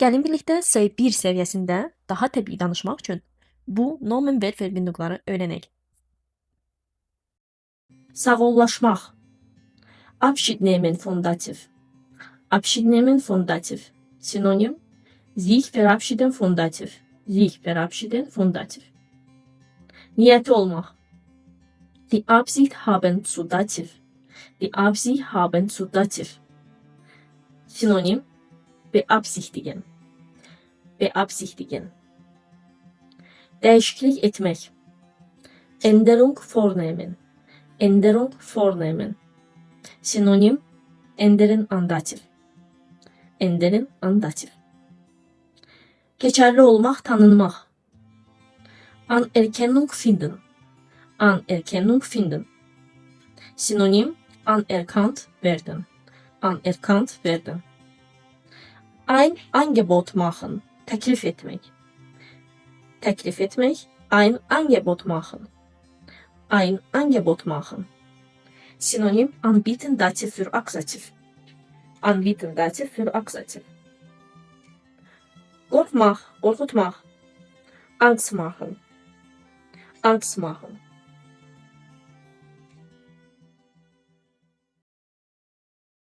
Gəlin birlikdə C1 səviyyəsində daha təbii danışmaq üçün bu nomen verb verbinlikları öyrənək. Sağollaşmaq. Abschied von dativ. Abschied von dativ. Sinonim sich verabschieden von dativ. Sich verabschieden von dativ. Niyeti olmaq. Die Absicht haben zu dativ. Die Absicht haben zu dativ. Sinonim beabsichtigen. Beabsichtigen. Değişiklik etmek. Änderung vornehmen. Änderung vornehmen. Sinonim ändern an dativ. Ändern an dativ. Geçerli olmak, tanınmak. Anerkennung finden. Anerkennung finden. Sinonim anerkannt werden. Anerkannt werden. Ein Angebot machen. Teklif etmek. Teklif etmek. Ein Angebot machen. Ein Angebot machen. Sinonim anbieten Dativ für Akkusativ. Anbieten Dativ für Akkusativ. Korkmak, korkutmak. Angst machen. Angst machen.